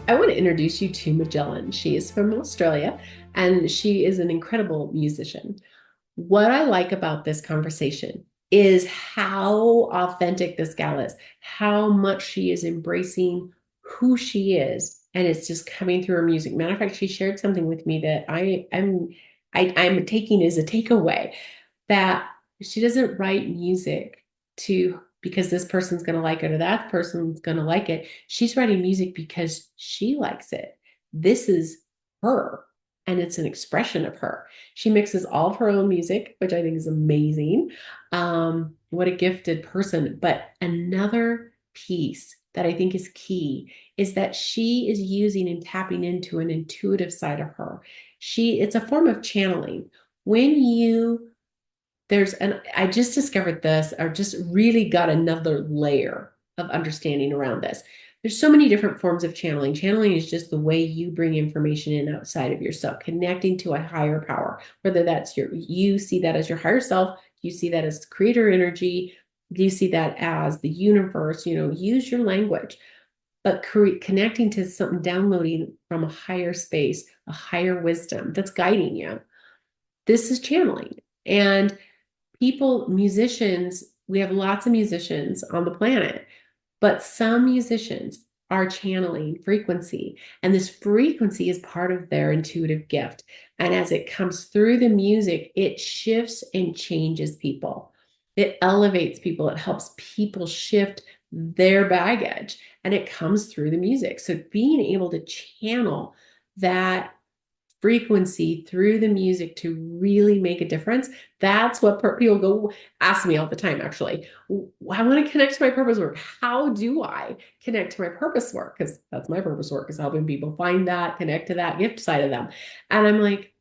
I want to introduce you to Majelen. She is from Australia and she is an incredible musician. What I like about this conversation is how authentic this gal is, how much she is embracing who she is, and it's just coming through her music. Matter of fact, she shared something with me that I'm taking as a takeaway that she doesn't write music to because this person's going to like it or that person's going to like it. She's writing music because she likes it. This is her and it's an expression of her. She mixes all of her own music, which I think is amazing. What a gifted person. But another piece that I think is key is that she is using and tapping into an intuitive side of her. It's a form of channeling. When you I just discovered this, or just really got another layer of understanding around this. There's so many different forms of channeling. Channeling is just the way you bring information in outside of yourself, connecting to a higher power, whether you see that as your higher self, you see that as creator energy, you see that as the universe, use your language, but connecting to something, downloading from a higher space, a higher wisdom that's guiding you. This is channeling. And musicians, we have lots of musicians on the planet, but some musicians are channeling frequency, and this frequency is part of their intuitive gift. And as it comes through the music, it shifts and changes people. It elevates people. It helps people shift their baggage, and it comes through the music. So being able to channel that frequency through the music to really make a difference. That's what people go ask me all the time, actually. I want to connect to my purpose work. How do I connect to my purpose work? Because that's my purpose work, is helping people find that, connect to that gift side of them. And I'm like,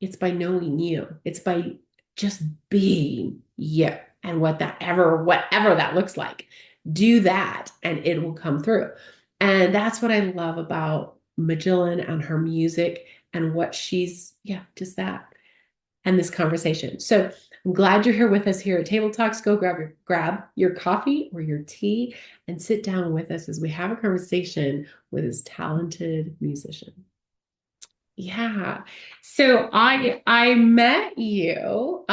it's by knowing you. It's by just being you and whatever that looks like. Do that and it will come through. And that's what I love about Majelen and her music and what just that and this conversation. So I'm glad you're here with us here at Table Talks. Go grab your coffee or your tea and sit down with us as we have a conversation with this talented musician. Yeah. So I met you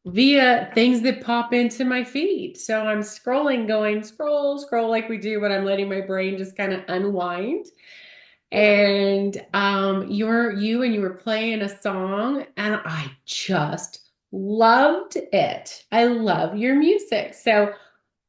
via things that pop into my feed. So I'm scrolling, going scroll like we do, but I'm letting my brain just kind of unwind. And you were playing a song and I just loved it. I love your music. So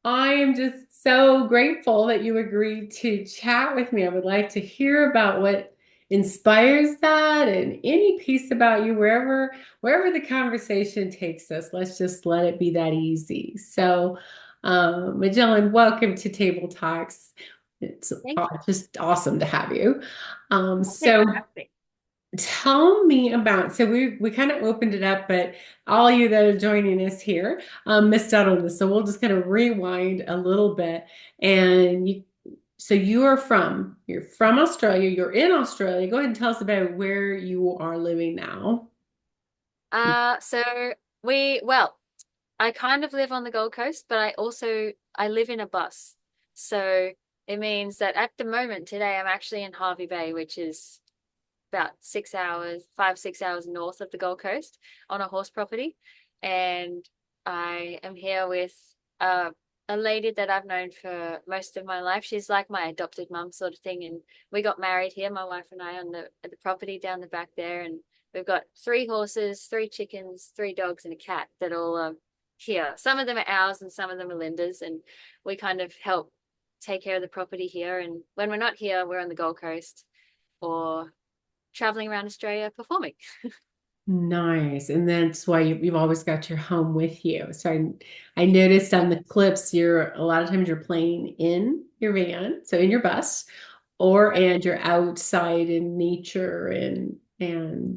I am just so grateful that you agreed to chat with me. I would like to hear about what inspires that and any piece about you wherever the conversation takes us. Let's just let it be that easy. So, Majelen, welcome to Table Talks. It's Thank you. just awesome to have you. Thanks So for having me. tell me about, so we kind of opened it up, but all you that are joining us here missed out on this. So we'll just kind of rewind a little bit. And so you're from Australia, you're in Australia. Go ahead and tell us about where you are living now. So well, I kind of live on the Gold Coast, but I live in a bus. So it means that at the moment today I'm actually in Harvey Bay, which is about 6 hours, 5, 6 hours north of the Gold Coast on a horse property. And I am here with uh, a lady that I've known for most of my life. She's like my adopted mum sort of thing. And we got married here, my wife and I, on the property down the back there. And we've got 3 horses, 3 chickens, 3 dogs, and a cat that all here. Some of them are ours and some of them are Linda's. And we kind of help take care of the property here. And when we're not here, we're on the Gold Coast or traveling around Australia performing. Nice. And that's why you've always got your home with you. So I noticed on the clips, a lot of times you're playing in your van, so in your bus, and you're outside in nature and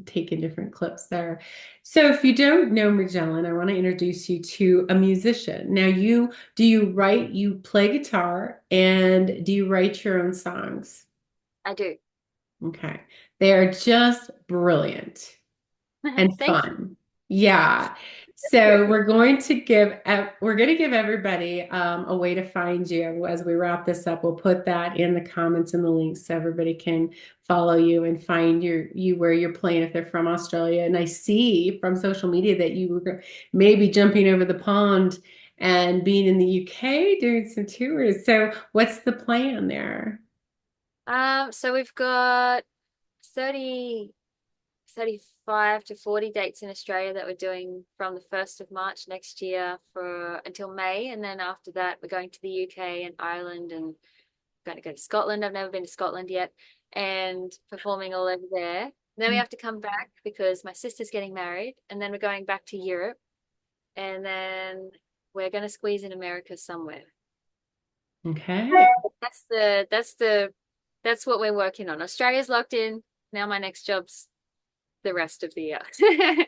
taking different clips there. So if you don't know Magellan, I want to introduce you to a musician. Now you play guitar and do you write your own songs? I do. Okay. They are just brilliant and Thank you. fun. Yeah. So we're going to give everybody a way to find you as we wrap this up. We'll put that in the comments and the links so everybody can follow you and find you where you're playing if they're from Australia. And I see from social media that you were maybe jumping over the pond and being in the UK doing some tours. So what's the plan there? So we've got 30, 35 to 40 dates in Australia that we're doing from the 1st of March next year for until May. And then after that, we're going to the UK and Ireland and going to go to Scotland. I've never been to Scotland yet and performing all over there. Then we have to come back because my sister's getting married. And then we're going back to Europe. And then we're going to squeeze in America somewhere. Okay. That's what we're working on. Australia's locked in. Now my next job's the rest of the year.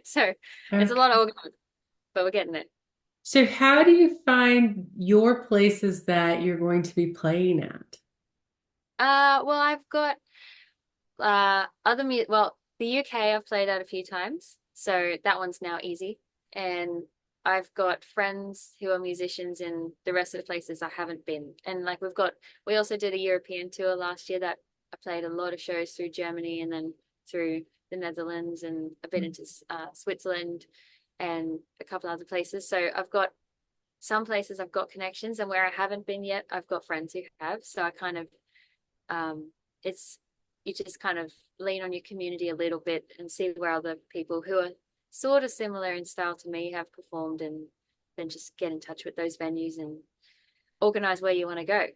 So it's a lot of Okay. organizing, but we're getting it. So how do you find your places that you're going to be playing at? Well, I've got other mu well, the UK I've played at a few times, so that one's now easy. And I've got friends who are musicians in the rest of the places I haven't been. And like we also did a European tour last year that I played a lot of shows through Germany and then through the Netherlands and a bit into Switzerland and a couple other places. So I've got some places I've got connections, and where I haven't been yet, I've got friends who have. So I kind of it's you just kind of lean on your community a little bit and see where other people who are sort of similar in style to me have performed, and then just get in touch with those venues and organize where you want to go.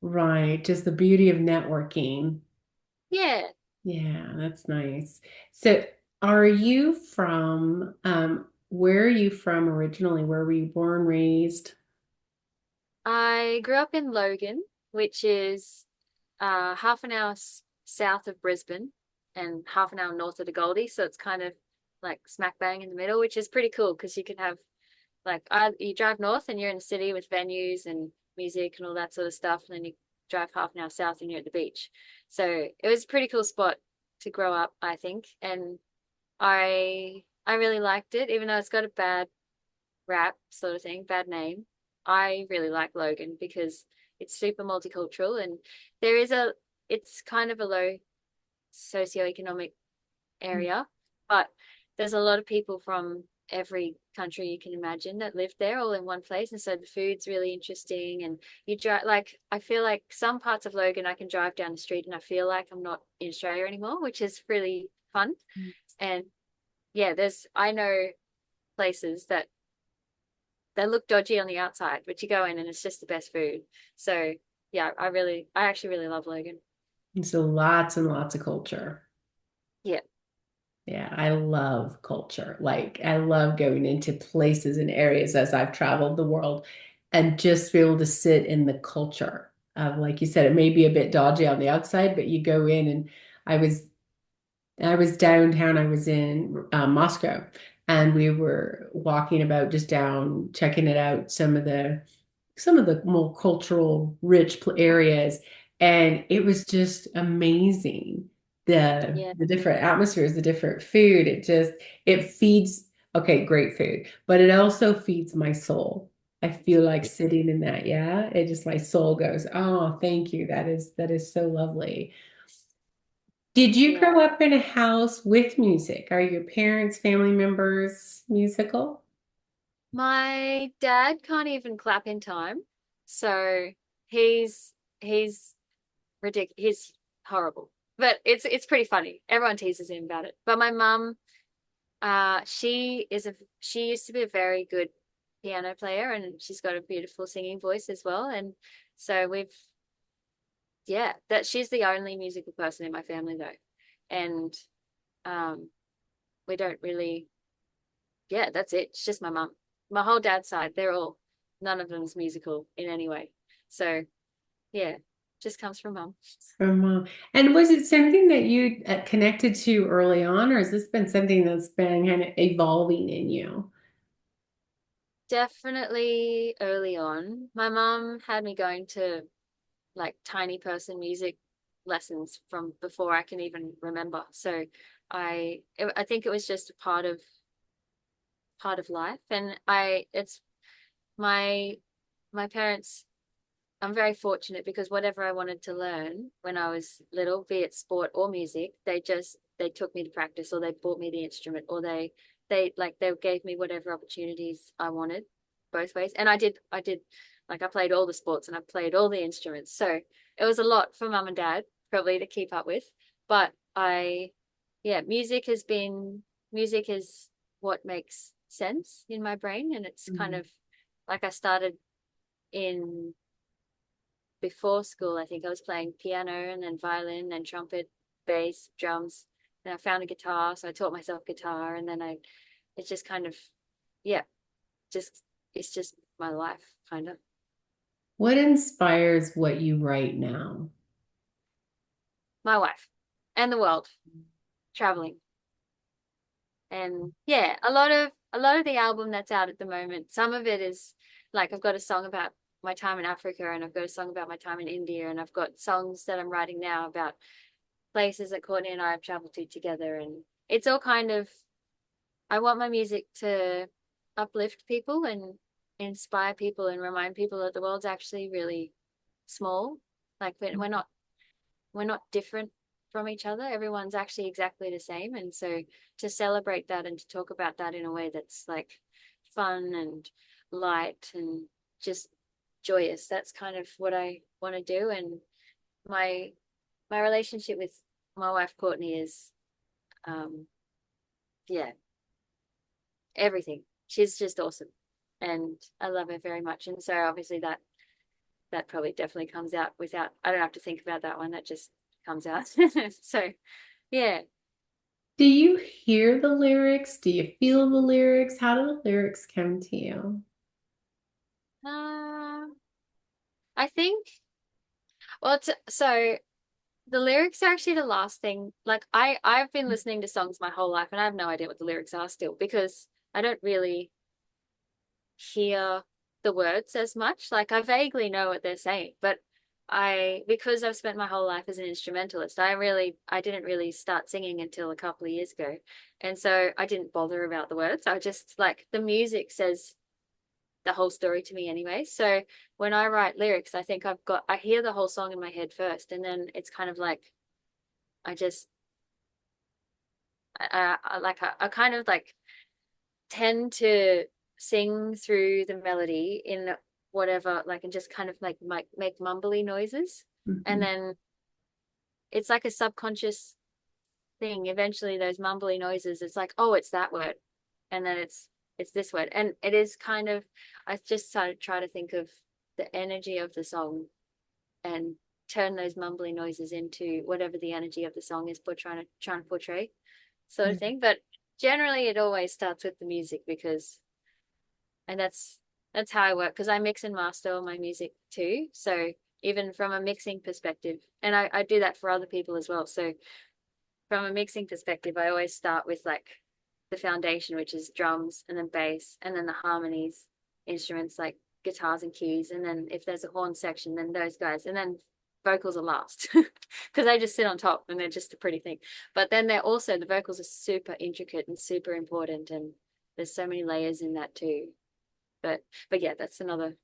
Right, just the beauty of networking. Yeah. Yeah, that's nice. So, are you from, where are you from originally? Where were you born, raised? I grew up in Logan, which is half an hour south of Brisbane and half an hour north of the Goldie. So it's kind of like smack bang in the middle, which is pretty cool because you can have you drive north and you're in the city with venues and music and all that sort of stuff, and then you drive half an hour south and you're at the beach. So it was a pretty cool spot to grow up, I think, and I really liked it, even though it's got a bad rap sort of thing, bad name. I really like Logan because it's super multicultural and there is a it's kind of a low socioeconomic area, but there's a lot of people from every country you can imagine that live there all in one place. And so the food's really interesting. And you drive, like, I feel like some parts of Logan, I can drive down the street and I feel like I'm not in Australia anymore, which is really fun. And yeah, I know places that they look dodgy on the outside, but you go in and it's just the best food. So yeah, I actually really love Logan. So lots and lots of culture. Yeah. Yeah, I love culture. Like, I love going into places and areas as I've traveled the world and just be able to sit in the culture of, like you said, it may be a bit dodgy on the outside, but you go in and I was I was downtown. I was in Moscow, and we were walking about just down, checking it out, some of the more cultural rich areas, and it was just amazing. The Yeah. the different atmospheres, the different food. It feeds. Okay, great food, but it also feeds my soul. I feel like sitting in that. Yeah, it just my soul goes, oh, thank you. That is so lovely. Did you Yeah. grow up in a house with music? Are your parents, family members musical? My dad can't even clap in time. So he's ridiculous. He's horrible. But it's pretty funny. Everyone teases him about it. But my mum, she used to be a very good piano player and she's got a beautiful singing voice as well. And so yeah, that she's the only musical person in my family though. And um we don't really yeah, that's it. It's just my mum. My whole dad's side, none of them is musical in any way. So yeah, just comes from mum. From and was it something that you connected to early on, or has this been something that's been kind of evolving in you? Definitely early on. My mum had me going to like tiny person music lessons from before I can even remember. So I think it was just a part of part of life. And I it's my my parents, I'm very fortunate because whatever I wanted to learn when I was little, be it sport or music, they took me to practice, or they bought me the instrument, or they gave me whatever opportunities I wanted both ways. And I did like I played all the sports and I played all the instruments. So it was a lot for mum and dad probably to keep up with. But I yeah, music is what makes sense in my brain, and it's kind Mhm. of like I started in before school. I think I was playing piano and then violin and trumpet, bass, drums. And I found a guitar, so I taught myself guitar, and then it's just kind of, yeah, just it's just my life, kind of. What inspires what you write now? My wife and the world, traveling, and yeah, a lot of the album that's out at the moment. Some of it is like I've got a song about my time in Africa, and I've got a song about my time in India, and I've got songs that I'm writing now about places that Courtney and I have traveled to together. And it's all kind of, I want my music to uplift people and inspire people and remind people that the world's actually really small. Like we're not different from each other. Everyone's actually exactly the same. And so to celebrate that and to talk about that in a way that's like fun and light and just joyous, that's kind of what I want to do. And my my relationship with my wife Courtney is um yeah, everything. She's just awesome. And I love her very much. And so obviously that probably definitely comes out without, I don't have to think about that one. That just comes out. So yeah. Do you hear the lyrics? Do you feel the lyrics? How do the lyrics come to you? Uh, I think so the lyrics are actually the last thing. Like I've been listening to songs my whole life and I have no idea what the lyrics are still because I don't really hear the words as much. Like I vaguely know what they're saying, but because I've spent my whole life as an instrumentalist, I didn't really start singing until a couple of years ago. And so I didn't bother about the words. I just like the music says the whole story to me anyway. So when I write lyrics, I think I hear the whole song in my head first, and then it's kind of like I just I kind of like tend to sing through the melody in whatever, like, and just kind of like make mumbly noises. And Mhm. then it's like a subconscious thing. Eventually, those mumbly noises, it's like, oh, it's that word. And then it's this word. And it is kind of, I just started try to think of the energy of the song and turn those mumbly noises into whatever the energy of the song is trying to portray, sort of thing. But generally, it always starts with the music because and that's how I work because I mix and master all my music too. So even from a mixing perspective, and I do that for other people as well. So from a mixing perspective, I always start with like the foundation, which is drums and then bass, and then the harmonies, instruments like guitars and keys, and then if there's a horn section, then those guys, and then vocals are last because they just sit on top and they're just a pretty thing. But then they're also the vocals are super intricate and super important, and there's so many layers in that too. But but yeah, that's But another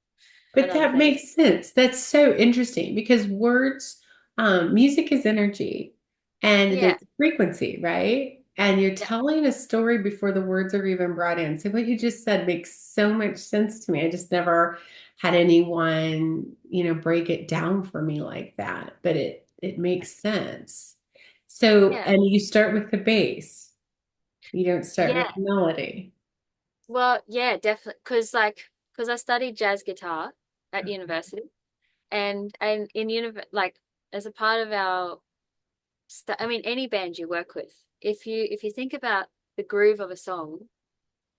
that thing. makes sense. That's so interesting because words, music is energy and Yeah, it's frequency, right? And you're yeah, telling a story before the words are even brought in. So what you just said makes so much sense to me. I just never had anyone, break it down for me like that, but it makes sense. So, yeah, and you start with the bass. You don't start with yeah. the melody. Well, yeah, definitely. Because I studied jazz guitar at university, and in like as a part of our, I mean, any band you work with, if you think about the groove of a song,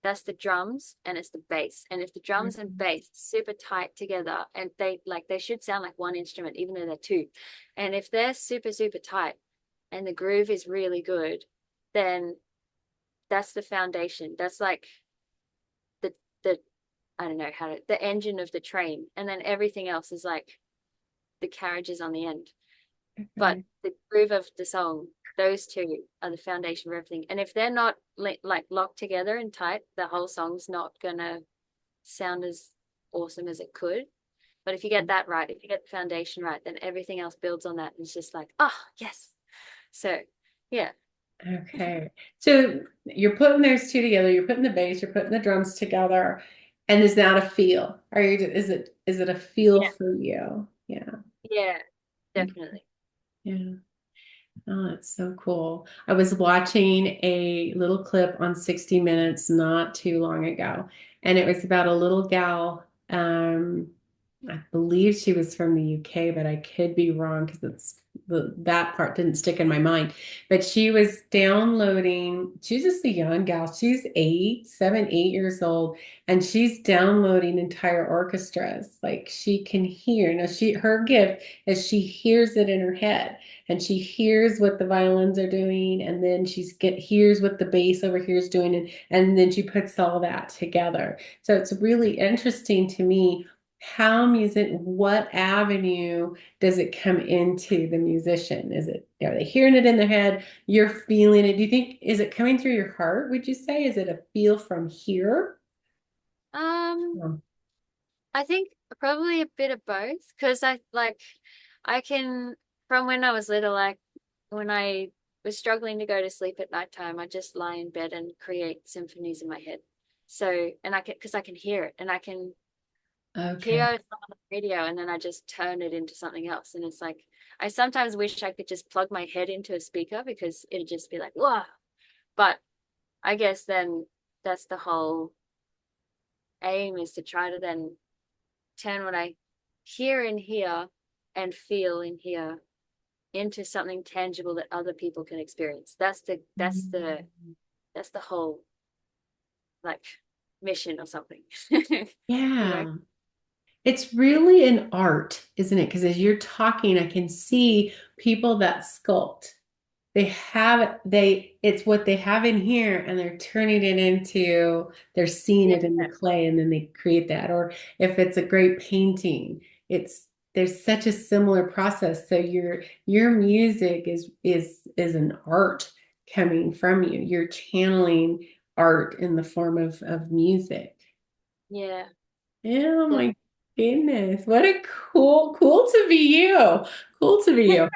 that's the drums and it's the bass. And if the drums and Mhm. bass super tight together, and they should sound like one instrument, even though they're two. And if they're super, super tight and the groove is really good, then that's the foundation. That's like the I don't know how to the engine of the train. And then everything else is like the carriages on the end. But Okay. the groove of the song those two are the foundation of everything. And if they're not like locked together and tight, the whole song's not gonna sound as awesome as it could. But if you get that right, if you get the foundation right, then everything else builds on that. And it's just like, oh, yes. So, yeah. Okay. So you're putting those two together, you're putting the bass, you're putting the drums together, and is that a feel? Is it a feel Yeah. for you? Yeah. Yeah, Okay. definitely. Yeah. Oh, that's so cool. I was watching a little clip on 60 Minutes not too long ago, and it was about a little gal. I believe she was from the UK, but I could be wrong because that part didn't stick in my mind. But she was downloading, she's just a young gal. She's 8 years old, and she's downloading entire orchestras. Like she can hear. Now her gift is she hears it in her head and she hears what the violins are doing, and then hears what the bass over here is doing, and then she puts all that together. So it's really interesting to me how music, what avenue does it come into the musician? Are they hearing it in their head? You're feeling it. Do you think, is it coming through your heart, would you say? Is it a feel from here? Um, Oh. I think probably a bit of both because I can, from when I was little, like when I was struggling to go to sleep at nighttime, I just lie in bed and create symphonies in my head. So, and because I can hear it and I can hear Okay. it on the radio and then I just turn it into something else. And it's like, I sometimes wish I could just plug my head into a speaker because it'd just be like, whoa. But I guess then that's the whole aim is to try to then turn what I hear in here and feel in here into something tangible that other people can experience. That's the whole like mission or something. You know? Yeah. It's really an art, isn't it? Because as you're talking, I can see people that sculpt. It's what they have in here and they're turning it into, they're seeing Yeah. it in the clay and then they create that. Or if it's a great painting, there's such a similar process. So your music is an art coming from you. You're channeling art in the form of music. Yeah. Oh Yeah. my goodness. What a cool to be you. Cool to be you.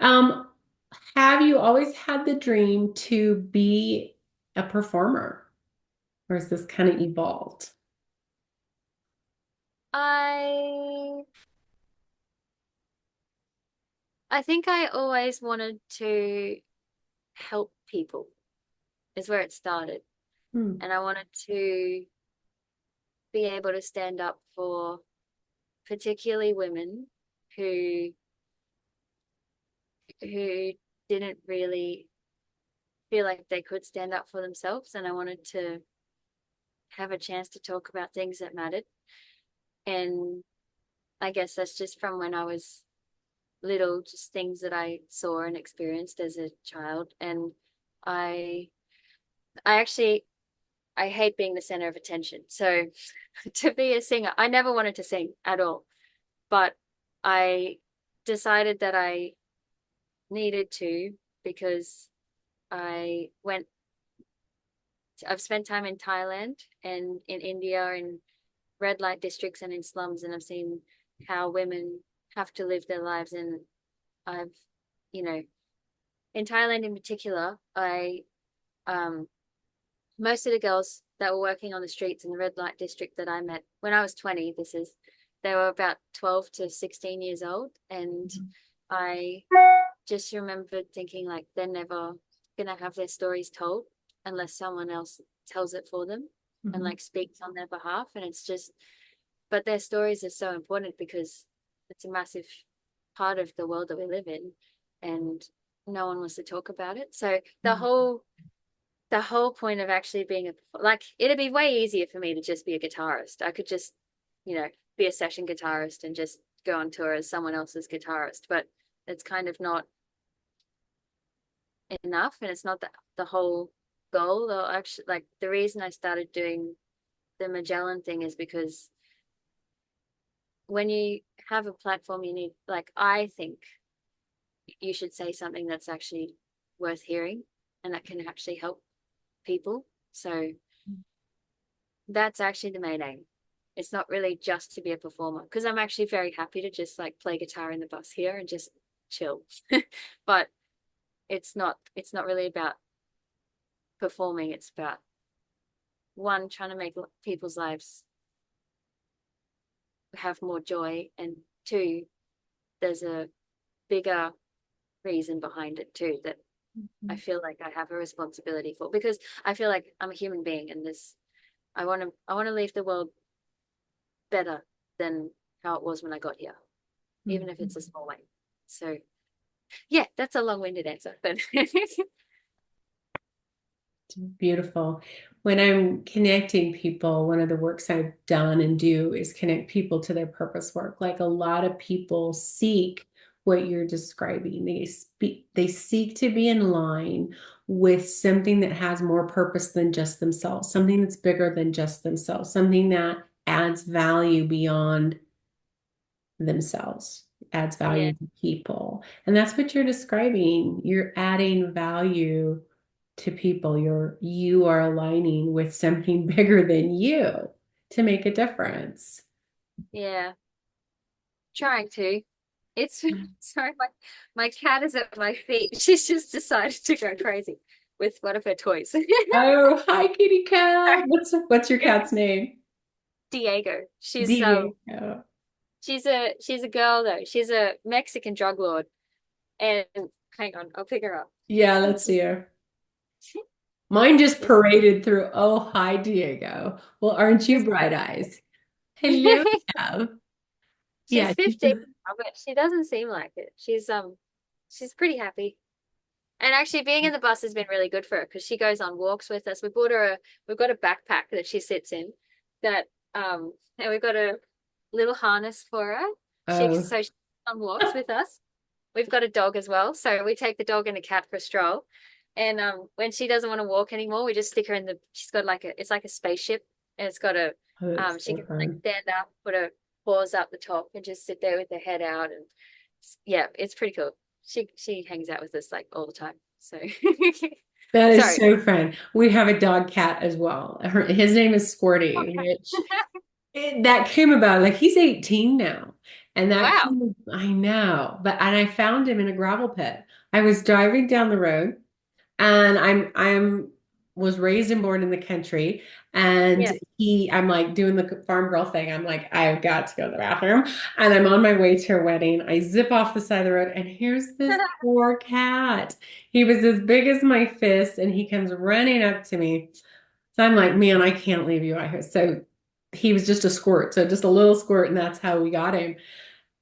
Um, have you always had the dream to be a performer, or has this kind of evolved? I I think I always wanted to help people is where it started. Hmm. And I wanted to be able to stand up for particularly women who who didn't really feel like they could stand up for themselves. And I wanted to have a chance to talk about things that mattered. And I guess that's just from when I was little, just things that I saw and experienced as a child. And I I actually I hate being the center of attention. So to be a singer, I never wanted to sing at all. But I decided that I needed to because I went I've spent time in Thailand and in India in red light districts and in slums, and I've seen how women have to live their lives. And I've, you know, in Thailand in particular, I most of the girls that were working on the streets in the red light district that I met when I was 20, they were about 12 to 16 years old. And I just remembered thinking like they're never gonna have their stories told unless someone else tells it for them and Mhm. like speaks on their behalf. And it's just, but their stories are so important because it's a massive part of the world that we live in, and no one wants to talk about it. So the whole point of actually being like it'd be way easier for me to just be a guitarist. I could just, be a session guitarist and just go on tour as someone else's guitarist, but it's kind of not enough, and it's not the whole goal. Or actually, like the reason I started doing the Majelen thing is because when you have a platform, you need, like, I think you should say something that's actually worth hearing and that can actually help people. So that's actually the main aim. It's not really just to be a performer because I'm actually very happy to just like play guitar in the bus here and just chill. But it's not really about performing. It's about one, trying to make people's lives have more joy, and two, there's a bigger reason behind it too that I feel like I have a responsibility for, because I feel like I'm a human being and this I want to leave the world better than how it was when I got here, even if it's a small way. So yeah, that's a long-winded answer, but Beautiful. When I'm connecting people, one of the works I've done and do is connect people to their purpose work. Like a lot of people seek what you're describing. They seek to be in line with something that has more purpose than just themselves, something that's bigger than just themselves, something that adds value beyond themselves, adds yeah, value to people. And that's what you're describing. You're adding value to people. You are aligning with something bigger than you to make a difference. yeah, trying to. It's sorry, my cat is at my feet. She's just decided to go crazy with one of her toys. Oh, hi, kitty cat. What's your cat's name? Diego. Diego. She's a girl though. She's a Mexican drug lord. And hang on, I'll pick her up. Yeah, let's see her. Mine just paraded through. Oh, hi, Diego. Well, aren't you She's bright eyes? Hello. Love. she's Yeah, she 15 just, now, but she doesn't seem like it. She's pretty happy. And actually being in the bus has been really good for her because she goes on walks with us. We've got a backpack that she sits in that and we've got a little harness for her. oh, So she goes on walks with us. We've got a dog as well. So we take the dog and a cat for a stroll. And when she doesn't want to walk anymore, we just stick her in she's got it's like a spaceship, and it's got oh, that's she so can like fun. stand up, put her paws up the top and just sit there with her head out. And yeah, it's pretty cool. She hangs out with us like all the time. So That is sorry. so fun. We have a dog cat as well. His name is Squirty, which that came about like he's 18 now. And Wow. I know, and I found him in a gravel pit. I was driving down the road and I'm was raised and born in the country, and Yeah. I'm like doing the farm girl thing. I'm like, I've got to go to the bathroom, and I'm on my way to a wedding. I zip off the side of the road, and here's this poor cat. He was as big as my fist, and he comes running up to me. So I'm like, man, I can't leave you out here. So he was just a squirt, so just a little squirt, and that's how we got him.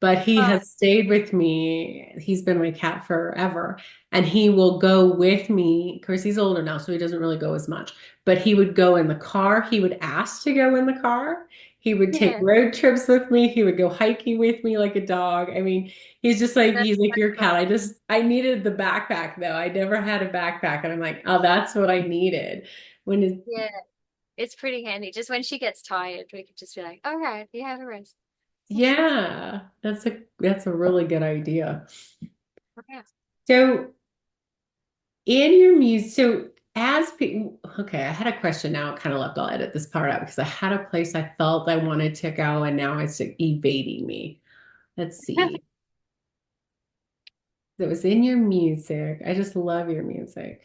But he Oh, has stayed with me. He's been my cat forever. And he will go with me. Of course, he's older now, so he doesn't really go as much. But he would go in the car. He would ask to go in the car. He would take yeah. road trips with me. He would go hiking with me like a dog. I mean, That's he's like so your cool. cat. I needed the backpack though. I never had a backpack. And I'm like, oh, that's what I needed. When it, Yeah. It's pretty handy. Just when she gets tired, we could just be like, all right, you have a rest. yeah, that's a really good idea. Yeah. So in your music, so as people, okay, I had a question now. It kind of left. I'll edit this part out because I had a place I felt I wanted to go, and now it's evading me. Let's see. It was in your music. I just love your music.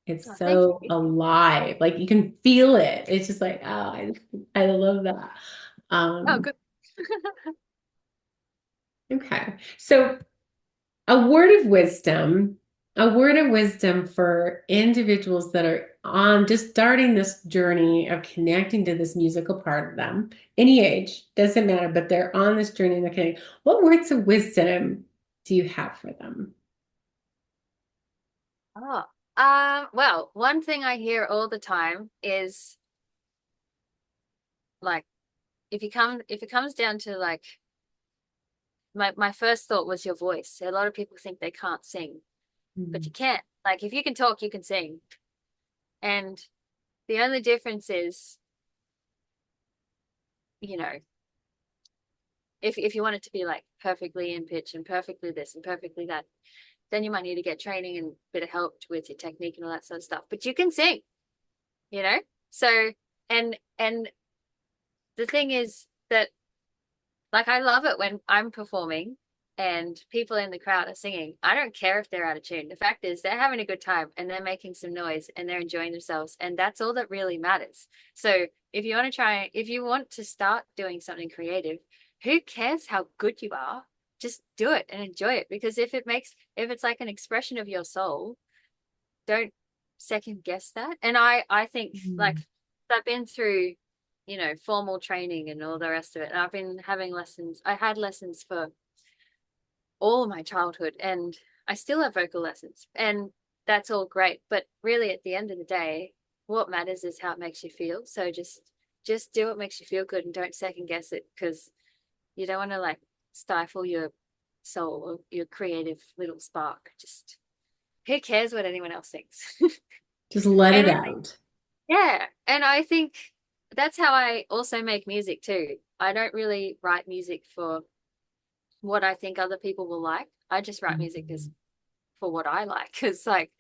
It's Oh, thank so you. alive. Like you can feel it. It's just like, oh, I love that. Oh, Um, good. okay. So a word of wisdom for individuals that are on just starting this journey of connecting to this musical part of them, any age, doesn't matter, but they're on this journey and they're connecting. What words of wisdom do you have for them? Oh, well, one thing I hear all the time is like if it comes down to like my first thought was your voice. A lot of people think they can't sing, but Mm. you can. Like if you can talk, you can sing. And the only difference is, you know, if you want it to be like perfectly in pitch and perfectly this and perfectly that, then you might need to get training and a bit of help with your technique and all that sort of stuff. But you can sing, you know? So and the thing is that like I love it when I'm performing and people in the crowd are singing. I don't care if they're out of tune. The fact is they're having a good time and they're making some noise and they're enjoying themselves. And that's all that really matters. So if you want to start doing something creative, who cares how good you are? Just do it and enjoy it. Because if it's like an expression of your soul, don't second guess that. And I think like Mm. I've been through, formal training and all the rest of it. And I've been having lessons. I had lessons for all of my childhood and I still have vocal lessons and that's all great. But really at the end of the day, what matters is how it makes you feel. So just do what makes you feel good and don't second guess it because you don't want to like stifle your soul or your creative little spark. Just who cares what anyone else thinks? Just let it And out. yeah, and I think that's how I also make music too. I don't really write music for what I think other people will like. I just write music Mhm. for what I like. Because like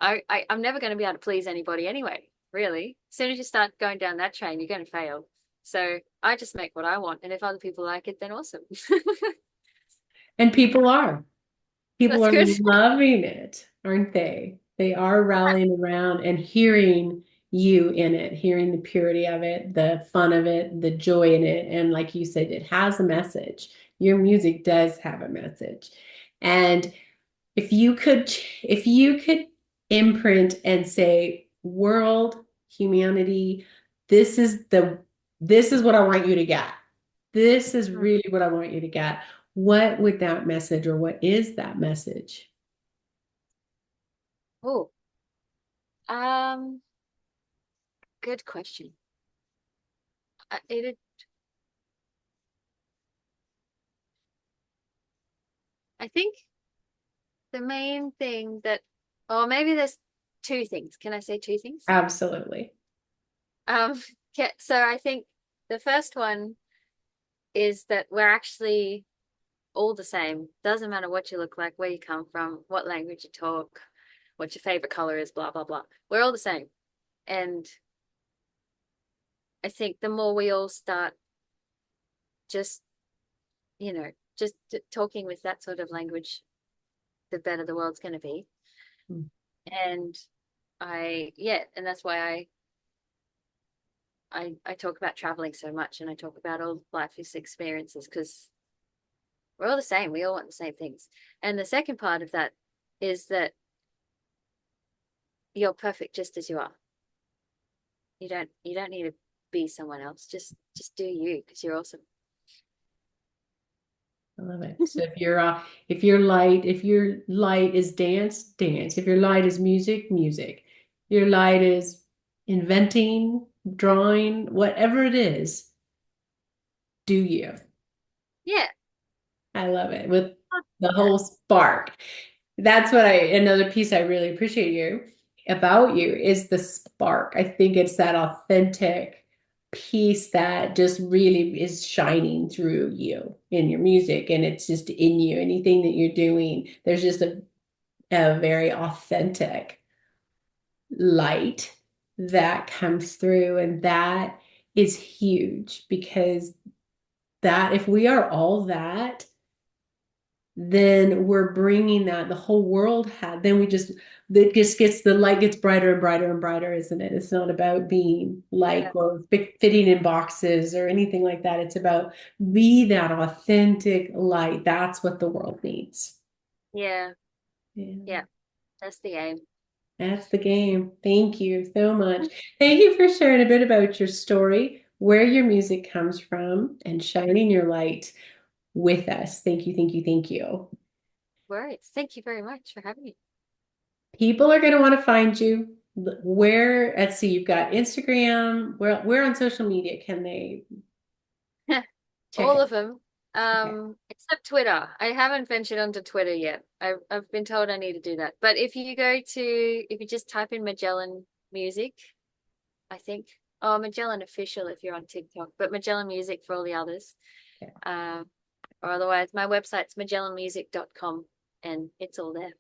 I'm never going to be able to please anybody anyway, really. As soon as you start going down that train, you're going to fail. So I just make what I want. And if other people like it, then awesome. And people are. People That's are good. loving it, aren't they? They are rallying around and hearing you in it, hearing the purity of it, the fun of it, the joy in it. And like you said, it has a message. Your music does have a message. And if you could imprint and say, world, humanity, this is this is what I want you to get. This is really what I want you to get. What would that message or what is that message? Oh, um, good question. It I think the main thing that, or maybe there's two things. Can I say two things? Absolutely. Um, so I think the first one is that we're actually all the same. Doesn't matter what you look like, where you come from, what language you talk, what your favorite color is, blah, blah, blah. We're all the same. And I think the more we all start just, just talking with that sort of language, the better the world's going to be. And and that's why I talk about traveling so much and I talk about all life's experiences because we're all the same. We all want the same things. And the second part of that is that you're perfect just as you are. You don't need to be someone else. Just do you because you're awesome. I love it. So if your light is dance, dance. If your light is music, music. Your light is inventing, drawing, whatever it is, do you. Yeah. I love it with the Yeah. whole spark. That's what another piece I really appreciate about you is the spark. I think it's that authentic piece that just really is shining through you in your music and it's just in you. Anything that you're doing, there's just a very authentic light that comes through. And that is huge because that if we are all that, then we're bringing that the whole world had then we just it just gets the light gets brighter and brighter and brighter, isn't it? It's not about being Yeah. like or fitting in boxes or anything like that. It's about be that authentic light. That's what the world needs. Yeah. Yeah, Yeah. That's the aim. that's the game. Thank you so much. Thank you for sharing a bit about your story, where your music comes from, and shining your light with us. Thank you, thank you, thank you. Worries. Thank you very much for having me. People are going to want to find you. Where, let's see, you've got Instagram. Where on social media can they check All it? of them. Okay. Except Twitter. I haven't ventured onto Twitter yet. I've been told I need to do that. But if you just type in Majelen music, I think. Oh, Majelen official if you're on TikTok, but Majelen music for all the others. Okay. Um, or otherwise, my website's magellanmusic.com and it's all there.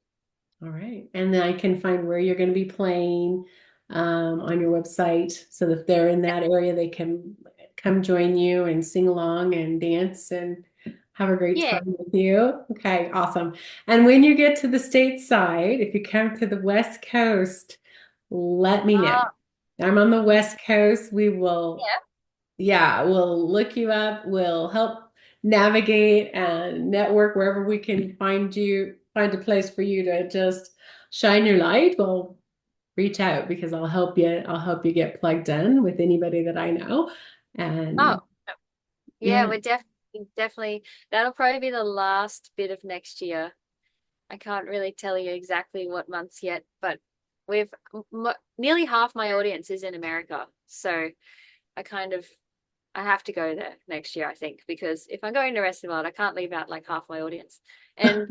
All right. And then I can find where you're going to be playing on your website. So that if they're in that area, they can come join you and sing along and dance and have a great Yeah. time with you. Okay, awesome. And when you get to the stateside, if you come to the West Coast, let me know. Oh, I'm on the West Coast. We will, yeah. yeah, we'll look you up. We'll help navigate and network wherever we can find a place for you to just shine your light. We'll reach out because I'll help you. I'll help you get plugged in with anybody that I know. Oh, And yeah, yeah, we're definitely that'll probably be the last bit of next year. I can't really tell you exactly what months yet, but we've m nearly half my audience is in America. So I kind of I have to go there next year, I think, because if I'm going to the rest of the world, I can't leave out like half my audience. And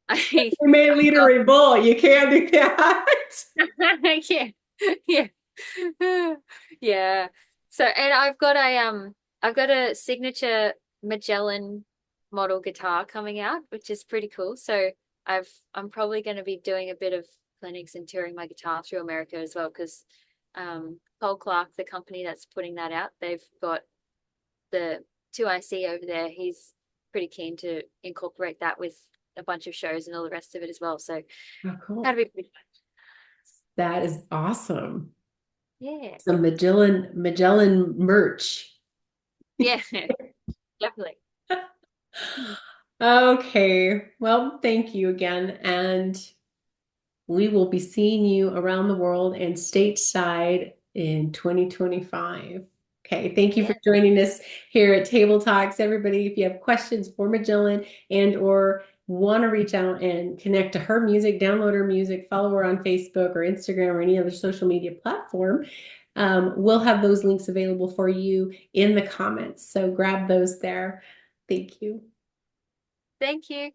I we may lead a revolt. You can't do that. yeah, yeah, yeah. So, and I've got a signature Majelen model guitar coming out, which is pretty cool. So, I'm probably going to be doing a bit of clinics and touring my guitar through America as well, because Cole Clark, the company that's putting that out, they've got the 2IC over there. He's pretty keen to incorporate that with a bunch of shows and all the rest of it as well. So, Oh, that'd cool. be pretty fun. That is awesome. Yeah. Some Magellan merch. Yeah, definitely. Okay. Well, thank you again. And we will be seeing you around the world and stateside in 2025. Okay, thank you for Yeah. joining us here at Table Talks. Everybody, if you have questions for Magellan and or want to reach out and connect to her music, download her music, follow her on Facebook or Instagram or any other social media platform, we'll have those links available for you in the comments. So grab those there. Thank you. Thank you.